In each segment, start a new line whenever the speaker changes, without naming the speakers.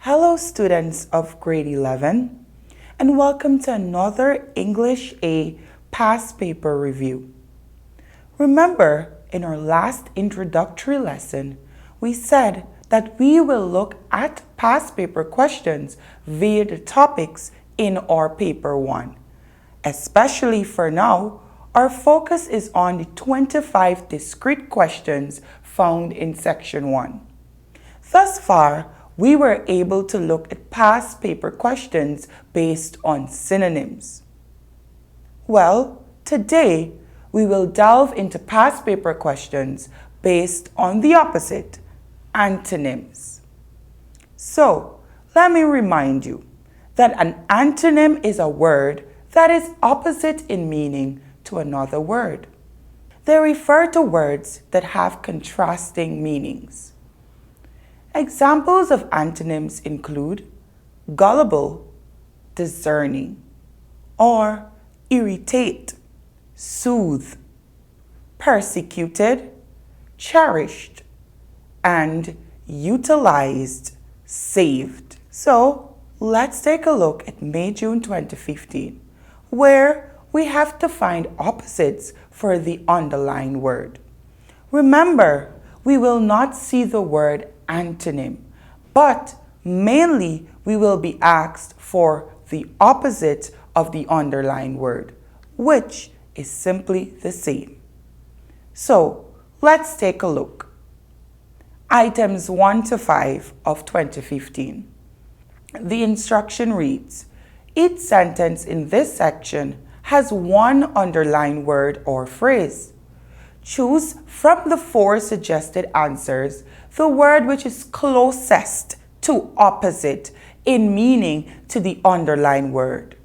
Hello students of grade 11 and welcome to another English A past paper review. Remember, in our last introductory lesson, we said that we will look at past paper questions via the topics in our paper 1. Especially for now, our focus is on the 25 discrete questions found in section 1. Thus far, we were able to look at past paper questions based on synonyms. Well, today we will delve into past paper questions based on the opposite, antonyms. So, let me remind you that an antonym is a word that is opposite in meaning to another word. They refer to words that have contrasting meanings. Examples of antonyms include gullible, discerning, or irritate, soothe, persecuted, cherished, and utilized, saved. So let's take a look at May-June 2015, where we have to find opposites for the underlined word. Remember, we will not see the word antonym, but mainly we will be asked for the opposite of the underlined word, which is simply the same. So let's take a look. Items 1 to 5 of 2015. The instruction reads, each sentence in this section has one underlined word or phrase. Choose from the 4 suggested answers the word which is closest to opposite in meaning to the underlined word.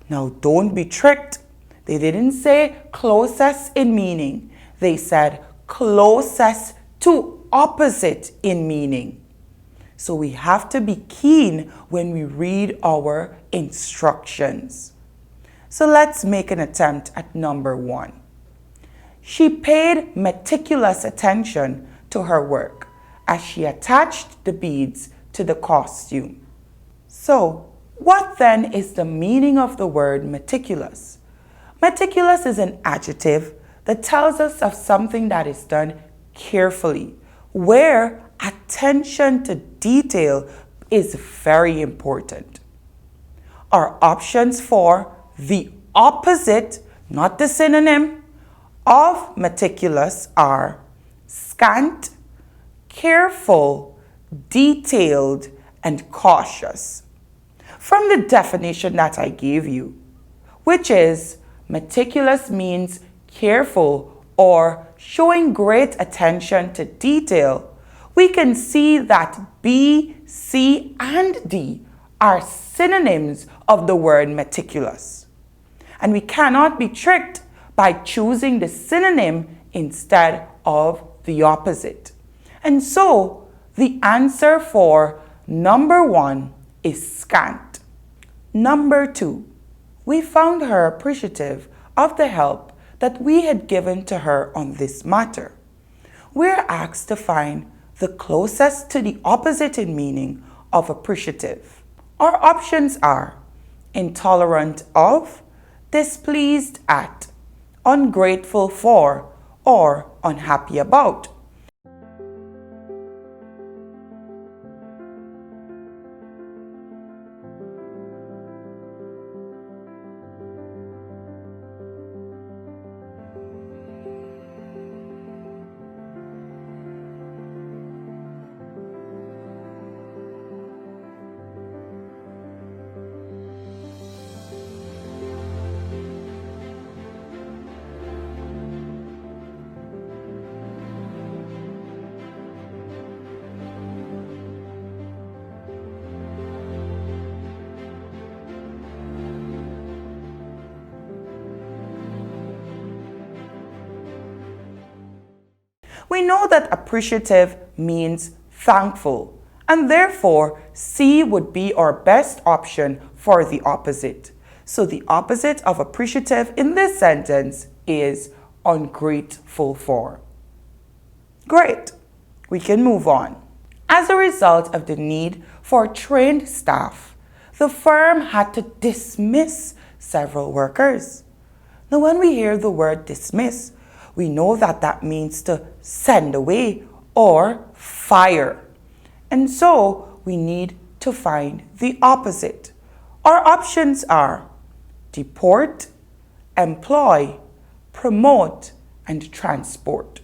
Now don't be tricked. They didn't say closest in meaning. They said closest to opposite in meaning. So we have to be keen when we read our instructions. So let's make an attempt at number 1. She paid meticulous attention to her work as she attached the beads to the costume. So, what then is the meaning of the word meticulous? Meticulous is an adjective that tells us of something that is done carefully, where attention to detail is very important. Our options for the opposite, not the synonym, of meticulous are scant, careful, detailed, and cautious. From the definition that I gave you, which is meticulous means careful or showing great attention to detail, we can see that B, C, and D are synonyms of the word meticulous. And we cannot be tricked by choosing the synonym instead of the opposite. And so, the answer for number 1 is scant. Number 2, we found her appreciative of the help that we had given to her on this matter. We're asked to find the closest to the opposite in meaning of appreciative. Our options are intolerant of, displeased at, ungrateful for, or unhappy about. We know that appreciative means thankful, and therefore C would be our best option for the opposite. So the opposite of appreciative in this sentence is ungrateful for. Great, we can move on. As a result of the need for trained staff, the firm had to dismiss several workers. Now, when we hear the word dismiss, we know that that means to send away or fire. And so we need to find the opposite. Our options are deport, employ, promote, and transport.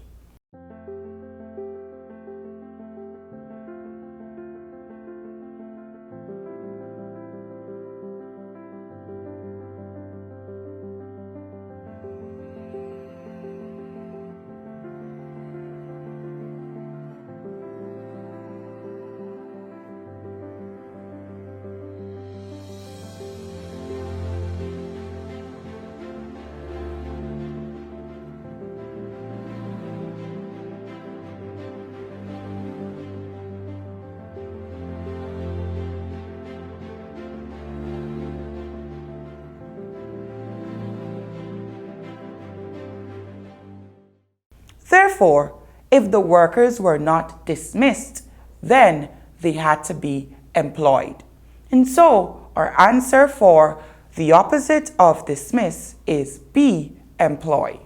Therefore, if the workers were not dismissed, then they had to be employed. And so, our answer for the opposite of dismiss is B, employ.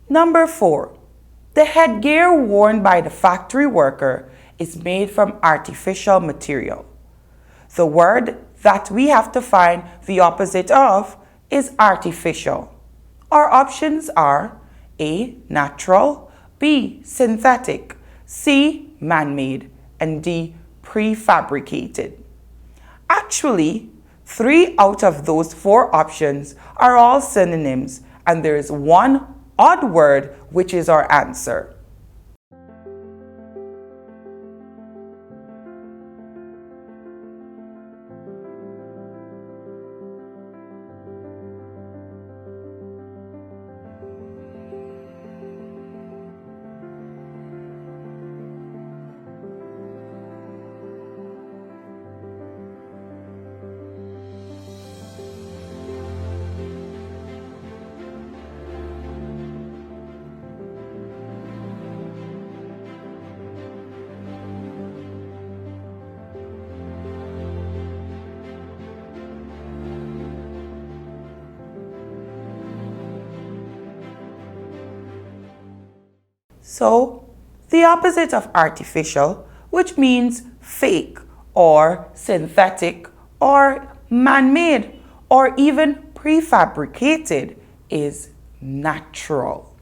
Number 4. The headgear worn by the factory worker is made from artificial material. The word that we have to find the opposite of is artificial. Our options are A, natural, B, synthetic, C, man-made, and D, prefabricated. Actually, 3 out of those 4 options are all synonyms, and there is one odd word which is our answer. So, the opposite of artificial, which means fake or synthetic or man-made or even prefabricated, is natural.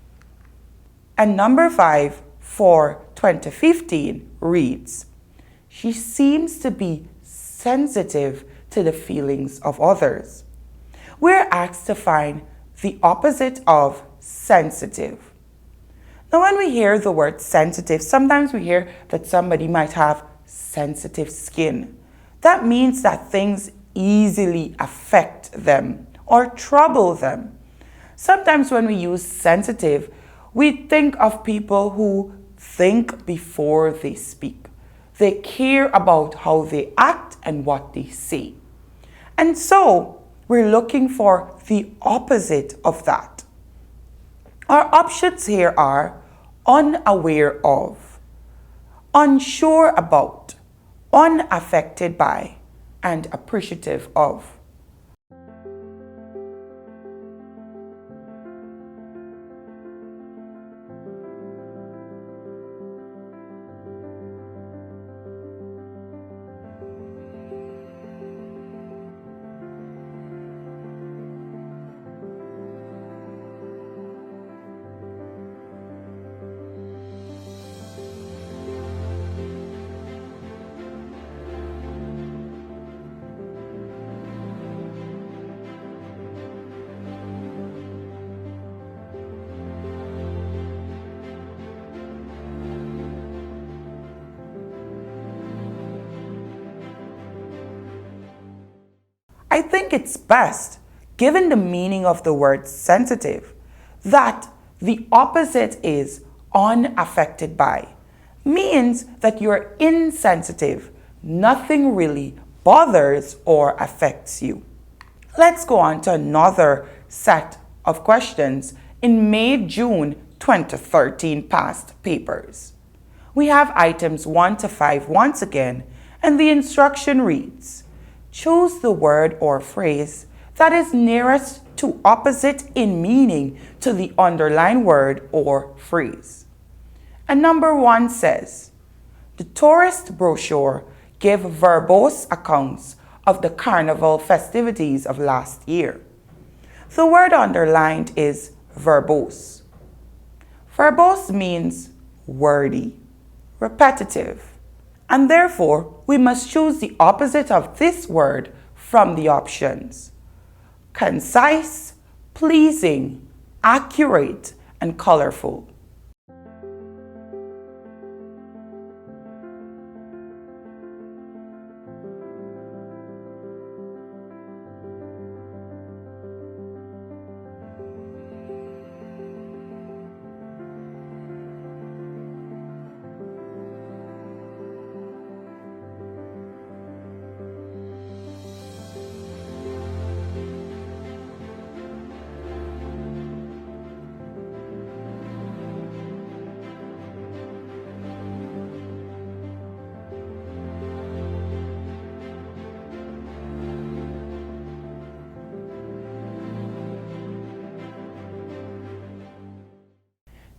And number 5 for 2015 reads, she seems to be sensitive to the feelings of others. We're asked to find the opposite of sensitive. Now, when we hear the word sensitive, sometimes we hear that somebody might have sensitive skin. That means that things easily affect them or trouble them. Sometimes when we use sensitive, we think of people who think before they speak. They care about how they act and what they say. And so, we're looking for the opposite of that. Our options here are unaware of, unsure about, unaffected by, and appreciative of. I think it's best, given the meaning of the word sensitive, that the opposite is unaffected by means that you're insensitive. Nothing really bothers or affects you. Let's go on to another set of questions in May-June 2013 past papers. We have items 1 to 5 once again, and the instruction reads, choose the word or phrase that is nearest to opposite in meaning to the underlined word or phrase. And number 1 says, the tourist brochure gave verbose accounts of the carnival festivities of last year. The word underlined is verbose. Verbose means wordy, repetitive, and therefore we must choose the opposite of this word from the options: concise, pleasing, accurate, and colorful.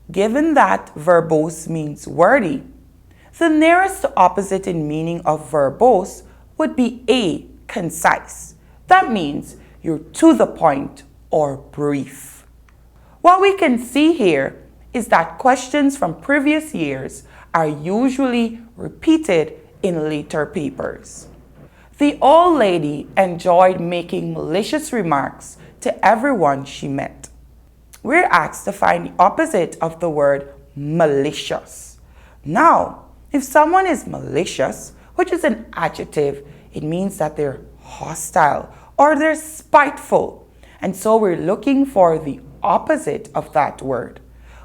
Given that verbose means wordy, the nearest opposite in meaning of verbose would be A, concise. That means you're to the point or brief. What we can see here is that questions from previous years are usually repeated in later papers. The old lady enjoyed making malicious remarks to everyone she met. We're asked to find the opposite of the word malicious. Now, if someone is malicious, which is an adjective, it means that they're hostile or they're spiteful. And so we're looking for the opposite of that word.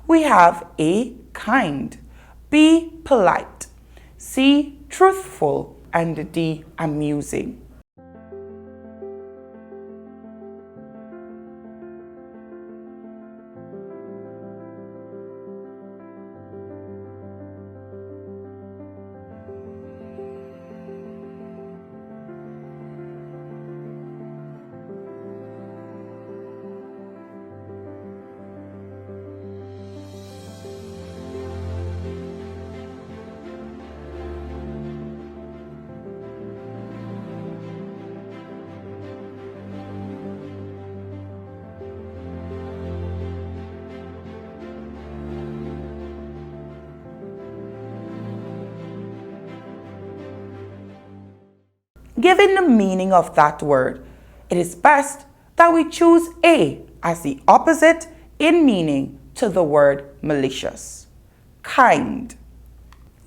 We have A, kind, B, polite, C, truthful, and D, amusing. Given the meaning of that word, it is best that we choose A as the opposite in meaning to the word malicious. Kind.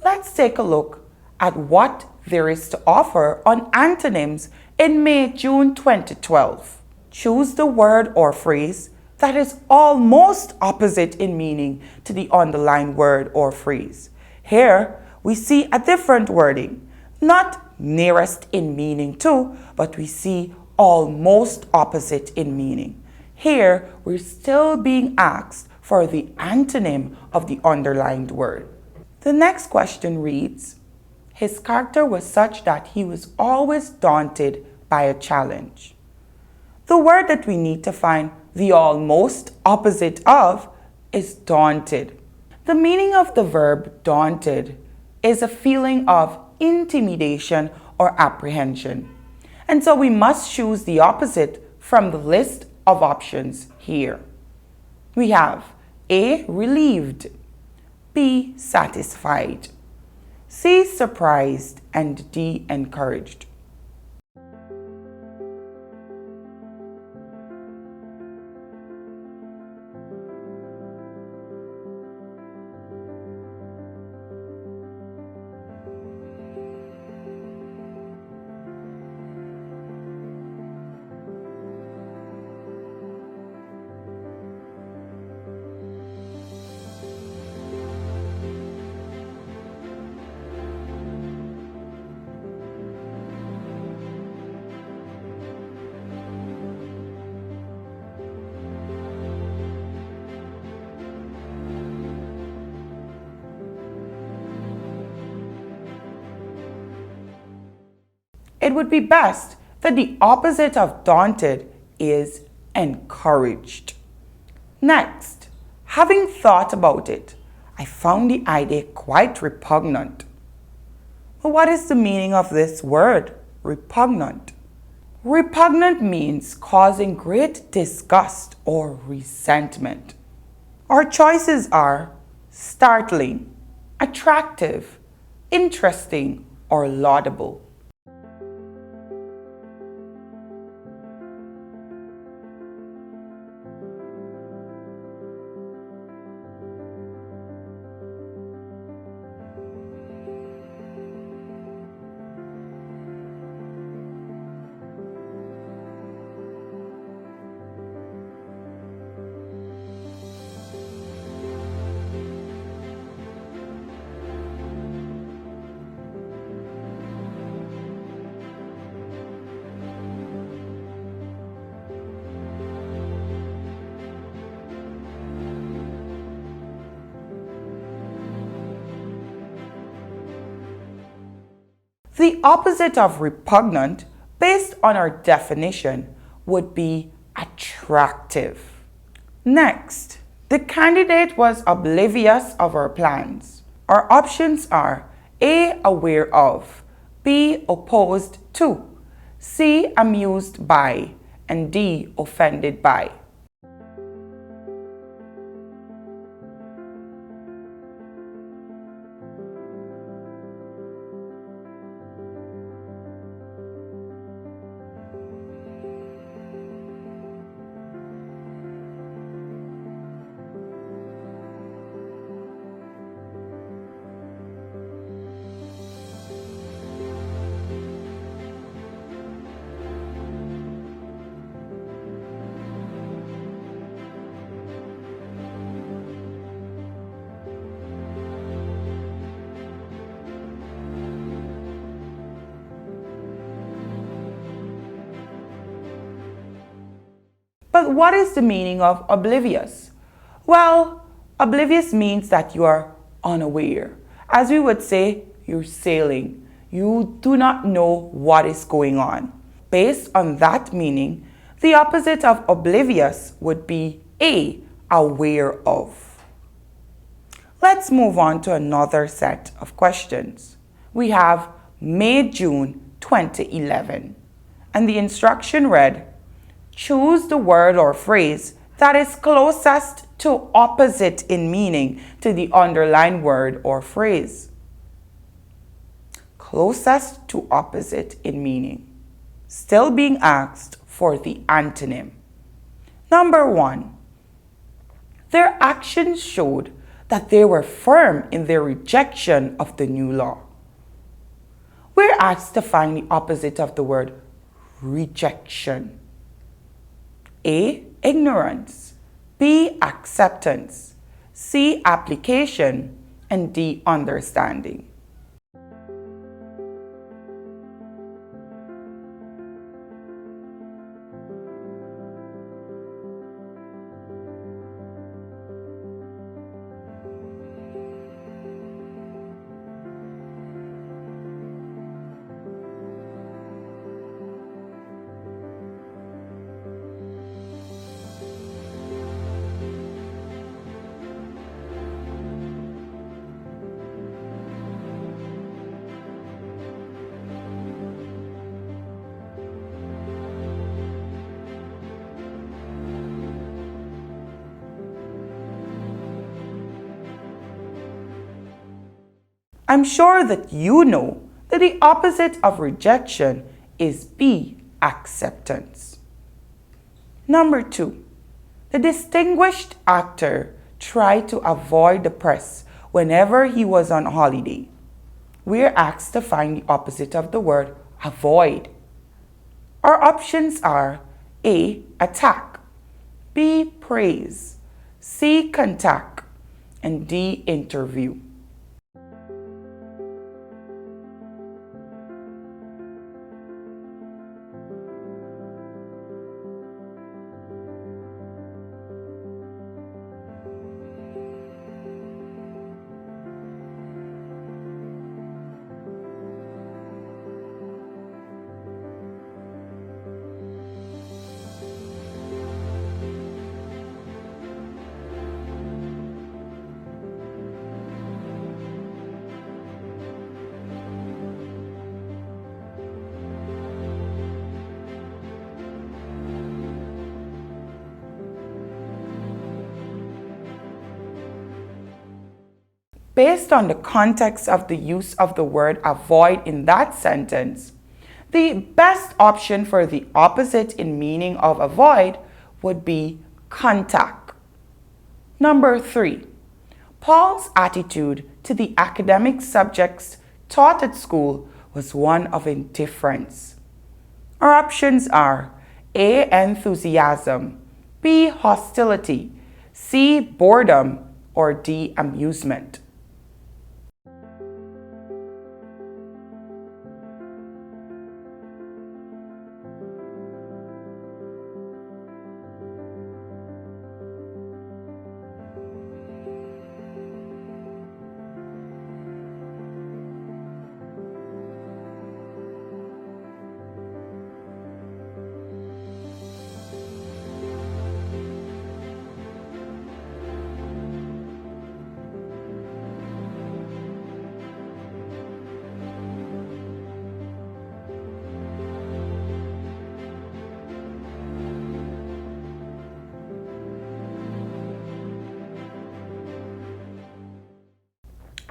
Let's take a look at what there is to offer on antonyms in May-June 2012. Choose the word or phrase that is almost opposite in meaning to the underlined word or phrase. Here, we see a different wording, not nearest in meaning to, but we see almost opposite in meaning. Here, we're still being asked for the antonym of the underlined word. The next question reads, his character was such that he was always daunted by a challenge. The word that we need to find the almost opposite of is daunted. The meaning of the verb daunted is a feeling of intimidation or apprehension. And so we must choose the opposite from the list of options here. We have A, relieved, B, satisfied, C, surprised, and D, encouraged. it would be best that the opposite of daunted is encouraged. Next, having thought about it, I found the idea quite repugnant. Well, what is the meaning of this word, repugnant? Repugnant means causing great disgust or resentment. Our choices are startling, attractive, interesting, or laudable. The opposite of repugnant, based on our definition, would be attractive. Next, the candidate was oblivious of our plans. Our options are A. Aware of, B. Opposed to, C. Amused by, and D. Offended by. But what is the meaning of oblivious? Well, oblivious means that you are unaware. As we would say, you're sailing. You do not know what is going on. Based on that meaning, the opposite of oblivious would be A. Aware of. Let's move on to another set of questions. We have May-June 2011. And the instruction read, choose the word or phrase that is closest to opposite in meaning to the underlined word or phrase. Closest to opposite in meaning. Still being asked for the antonym. Number 1. Their actions showed that they were firm in their rejection of the new law. We're asked to find the opposite of the word rejection. A. Ignorance, B. Acceptance, C. Application, and D. Understanding. I'm sure that you know that the opposite of rejection is B. Acceptance. Number 2. The distinguished actor tried to avoid the press whenever he was on holiday. We're asked to find the opposite of the word avoid. Our options are A. Attack, B. Praise, C. Contact, and D. Interview. Based on the context of the use of the word avoid in that sentence, the best option for the opposite in meaning of avoid would be contact. Number 3. Paul's attitude to the academic subjects taught at school was one of indifference. Our options are A. Enthusiasm, B. Hostility, C. Boredom, or D. Amusement.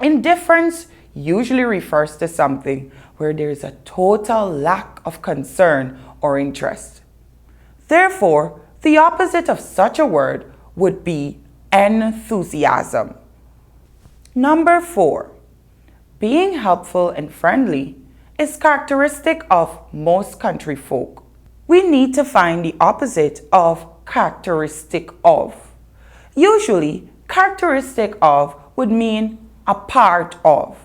Indifference usually refers to something where there is a total lack of concern or interest. Therefore, the opposite of such a word would be enthusiasm. Number 4. Being helpful and friendly is characteristic of most country folk. We need to find the opposite of characteristic of. Usually, characteristic of would mean a part of.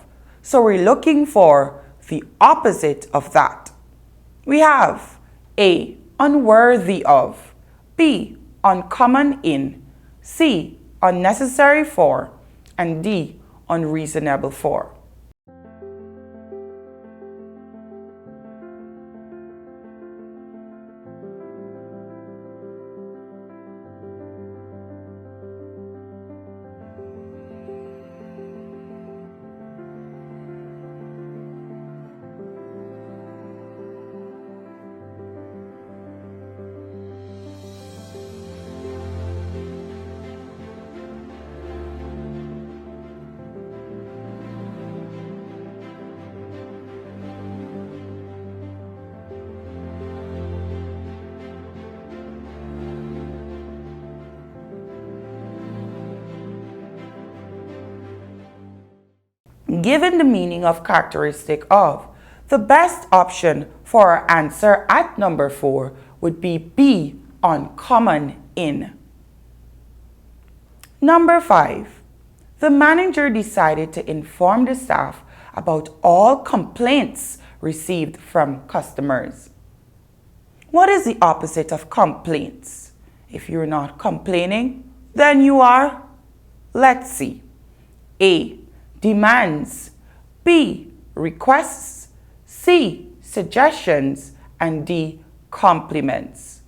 So we're looking for the opposite of that. We have A. Unworthy of, B. Uncommon in, C. Unnecessary for, and D. Unreasonable for. Given the meaning of characteristic of, the best option for our answer at number 4 would be B. Uncommon in. Number 5. The manager decided to inform the staff about all complaints received from customers. What is the opposite of complaints? If you're not complaining, then you are, let's see. A. Demands, B. Requests, C. Suggestions, and D. Compliments.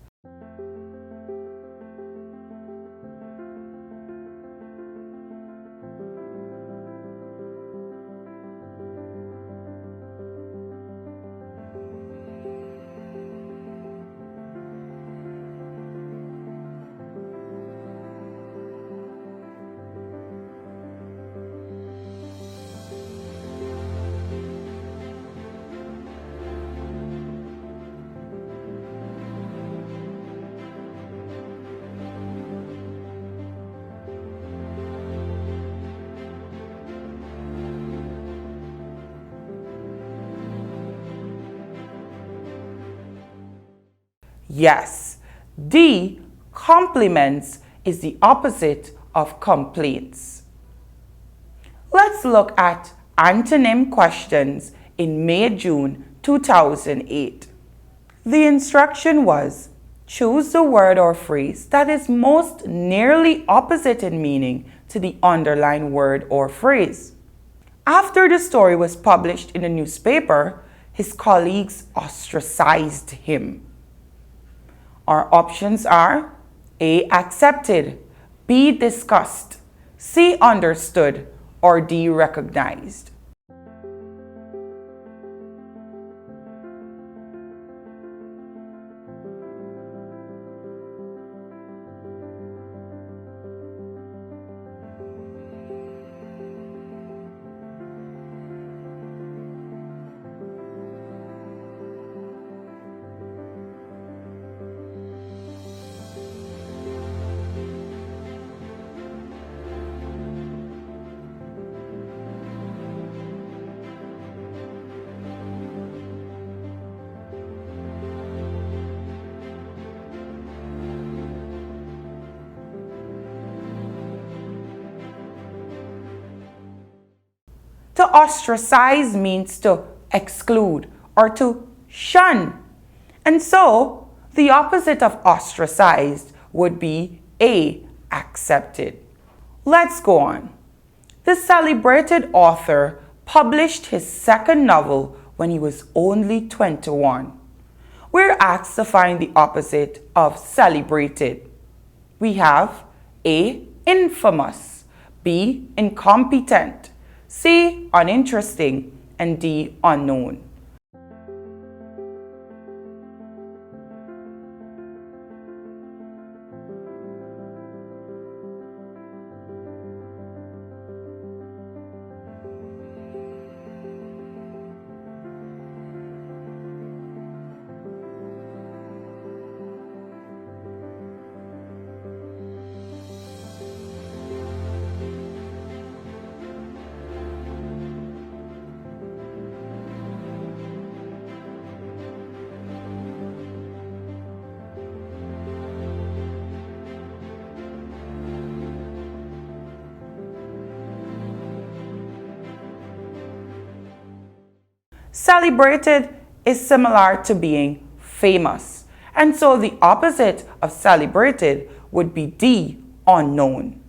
Yes, D. Compliments is the opposite of complaints. Let's look at antonym questions in May-June 2008. The instruction was, choose the word or phrase that is most nearly opposite in meaning to the underlined word or phrase. After the story was published in the newspaper, his colleagues ostracized him. Our options are A. Accepted, B. Discussed, C. Understood, or D. Recognized. ostracize means to exclude or to shun. And so, the opposite of ostracized would be A, accepted. Let's go on. The celebrated author published his second novel when he was only 21. We're asked to find the opposite of celebrated. We have A, infamous, B, incompetent, C, uninteresting, and D, unknown. Celebrated is similar to being famous, and so the opposite of celebrated would be D, unknown.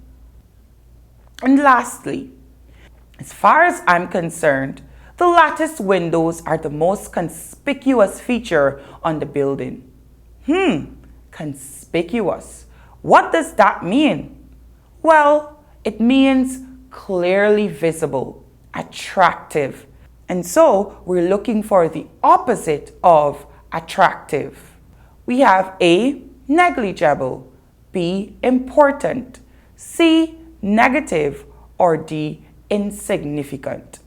And lastly, as far as I'm concerned, the lattice windows are the most conspicuous feature on the building. Conspicuous. What does that mean? Well, it means clearly visible, attractive. And so we're looking for the opposite of attractive. We have A, negligible, B, important, C, negative, or D, insignificant.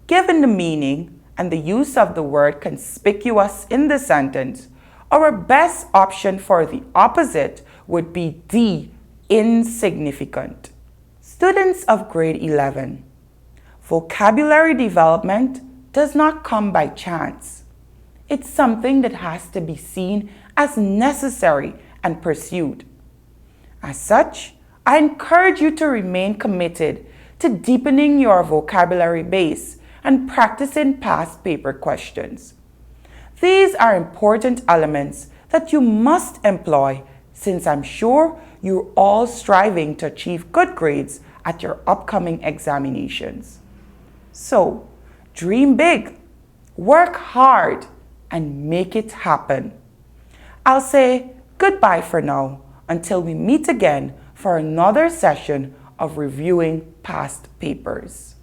Given the meaning and the use of the word conspicuous in the sentence, our best option for the opposite would be D, insignificant. Students of grade 11, vocabulary development does not come by chance. It's something that has to be seen as necessary and pursued. As such, I encourage you to remain committed to deepening your vocabulary base and practicing past paper questions. These are important elements that you must employ, since I'm sure you're all striving to achieve good grades at your upcoming examinations. So, dream big, work hard, and make it happen. I'll say goodbye for now until we meet again for another session of reviewing past papers.